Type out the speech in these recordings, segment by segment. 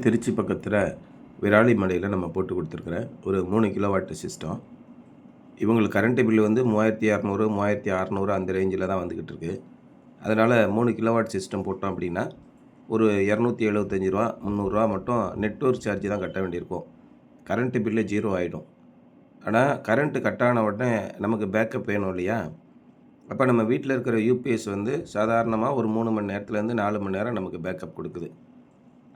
திருச்சி பக்கத்தில் விராலிமலையில் நம்ம போட்டு கொடுத்துருக்குற ஒரு 3 கிலோவாட் சிஸ்டம். இவங்களுக்கு கரண்ட் பில் 3200 3600 அந்த ரேஞ்சில் தான் வந்துக்கிட்டு இருக்குது. அதனால் 3 கிலோவாட் சிஸ்டம் போட்டோம் அப்படின்னா ஒரு ரூ. 275 300 மட்டும் நெட்வொர்க் சார்ஜ் தான் கட்ட வேண்டியிருக்கும். கரண்ட் பில்லு 0 ஆகிடும். ஆனால் கரண்ட்டு கட் ஆன உடனே நமக்கு பேக்கப் வேணும் இல்லையா? அப்போ நம்ம வீட்டில் இருக்கிற யூபிஎஸ் சாதாரணமாக ஒரு 3 மணி நேரத்துலேருந்து 4 மணி நேரம் நமக்கு பேக்கப் கொடுக்குது.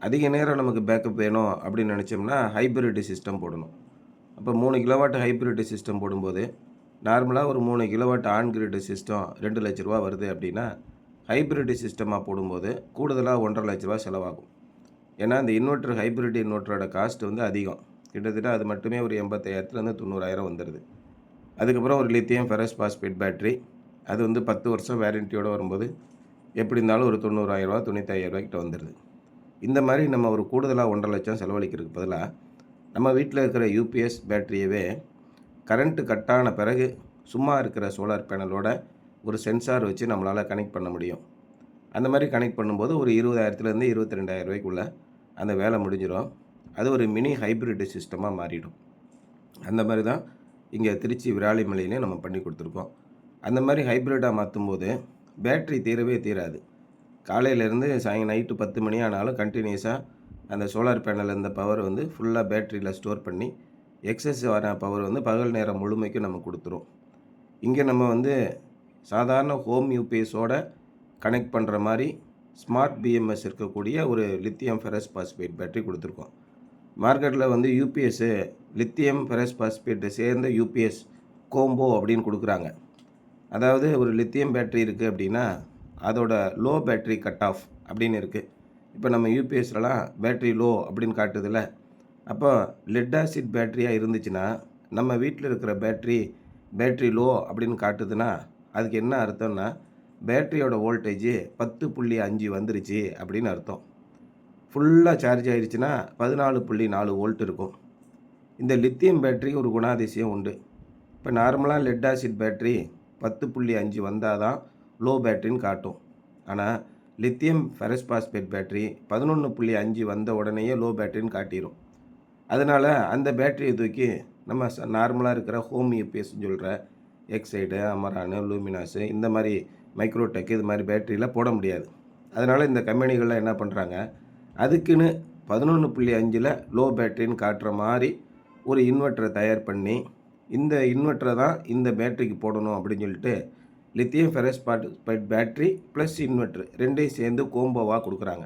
அதிக நேரம் நமக்கு பேக்கப் வேணும் அப்படின்னு நினச்சோம்னா ஹைப்ரிட் சிஸ்டம் போடணும். அப்போ 3 கிலோவாட் ஹைப்ரிட் சிஸ்டம் போடும்போது நார்மலாக ஒரு 3 கிலோவாட் ஆன் கிரிட் சிஸ்டம் ரூ. 2,00,000 வருது அப்படின்னா ஹைப்ரிட் சிஸ்டமாக போடும்போது கூடுதலாக ரூ. 1,50,000 செலவாகும். ஏன்னா இந்த ஹைப்ரிட் இன்வெர்ட்டரோட காஸ்ட் அதிகம். கிட்டத்தட்ட அது மட்டுமே ஒரு 85,000 90,000 வந்துடுது. அதுக்கப்புறம் ஒரு லித்தியம் ஃபெரஸ் பாஸ்பேட் பேட்டரி, அது 10 வருஷம் வேரண்டியோடு வரும்போது எப்படி இருந்தாலும் ஒரு 90,000 95,000 கிட்ட வந்துடுது. இந்த மாதிரி நம்ம ஒரு கூடுதலாக 1,50,000 செலவழிக்கிறதுக்கு பதிலாக நம்ம வீட்டில் இருக்கிற யூபிஎஸ் பேட்டரியவே கரண்ட்டு கட்டான பிறகு சும்மா இருக்கிற சோலார் பேனலோட ஒரு சென்சார் வச்சு நம்மளால் கனெக்ட் பண்ண முடியும். அந்த மாதிரி கனெக்ட் பண்ணும்போது ஒரு 20,000 22,000 அந்த வேலை முடிஞ்சிடும். அது ஒரு மினி ஹைப்ரிட் சிஸ்டமாக மாறிடும். அந்த மாதிரி தான் இங்கே திருச்சி விராலிமலையிலே நம்ம பண்ணி கொடுத்துருக்கோம். அந்த மாதிரி ஹைப்ரிட்டாக மாற்றும்போது பேட்ரி தீரவே தீராது. காலையிலேருந்து நைட்டு 10 மணி ஆனாலும் கண்டினியூஸாக அந்த சோலார் பேனல் இந்த பவர் ஃபுல்லாக பேட்டரியில் ஸ்டோர் பண்ணி எக்ஸஸ் வர பவர் பகல் நேரம் முழுமைக்கும் நம்ம கொடுத்துரும். இங்கே நம்ம சாதாரண ஹோம் யூபிஎஸோட கனெக்ட் பண்ணுற மாதிரி ஸ்மார்ட் பிஎம்எஸ் இருக்கக்கூடிய ஒரு லித்தியம் ஃபெரஸ் பாஸ்பேட் பேட்டரி கொடுத்துருக்கோம். மார்க்கெட்டில் யூபிஎஸ்ஸு லித்தியம் ஃபெரஸ் பாஸ்பேட்டு சேர்ந்த யூபிஎஸ் கோம்போ அப்படின்னு கொடுக்குறாங்க. அதாவது ஒரு லித்தியம் பேட்டரி இருக்குது அப்படின்னா அதோட லோ பேட்டரி கட் ஆஃப் அப்படின்னு இருக்குது. இப்போ நம்ம யூபிஎஸ்லலாம் பேட்டரி லோ அப்படின்னு காட்டுதில்ல. அப்போ லெட் ஆசிட் பேட்டரியாக இருந்துச்சுன்னா நம்ம வீட்டில் இருக்கிற பேட்டரி லோ அப்படின்னு காட்டுதுன்னா அதுக்கு என்ன அர்த்தம்னா பேட்டரியோட வோல்டேஜ் 10.5 வந்துருச்சு அப்படின்னு அர்த்தம். ஃபுல்லாக சார்ஜ் ஆகிடுச்சுன்னா 14.4 வோல்ட் இருக்கும். இந்த லித்தியம் பேட்டரி ஒரு குணாதிசயம் உண்டு. இப்போ நார்மலாக லெட் ஆசிட் பேட்டரி 10.5 வந்தால் தான் லோ பேட்டரின்னு காட்டும். ஆனால் லித்தியம் ஃபெரஸ் பாஸ்பேட் பேட்டரி 11.5 வந்த உடனேயே லோ பேட்டரின்னு காட்டிடும். அதனால் அந்த பேட்டரியை தூக்கி நம்ம நார்மலாக இருக்கிற ஹோம் யூபிஎஸ்ன்னு சொல்கிற எக்ஸைடு, அமரானு, லூமினாஸு இந்த மாதிரி மைக்ரோடெக் இது மாதிரி பேட்டரியில் போட முடியாது. அதனால் இந்த கம்பெனிகளில் என்ன பண்ணுறாங்க, அதுக்குன்னு 11.5 லோ பேட்டரின்னு காட்டுற மாதிரி ஒரு இன்வெர்ட்டரை தயார் பண்ணி இந்த இன்வெர்ட்டரை தான் இந்த பேட்டரிக்கு போடணும் அப்படின்னு சொல்லிட்டு lithium ferrous phosphate battery plus inverter ரெண்டையும் சேர்ந்து கோம்போவாக கொடுக்குறாங்க.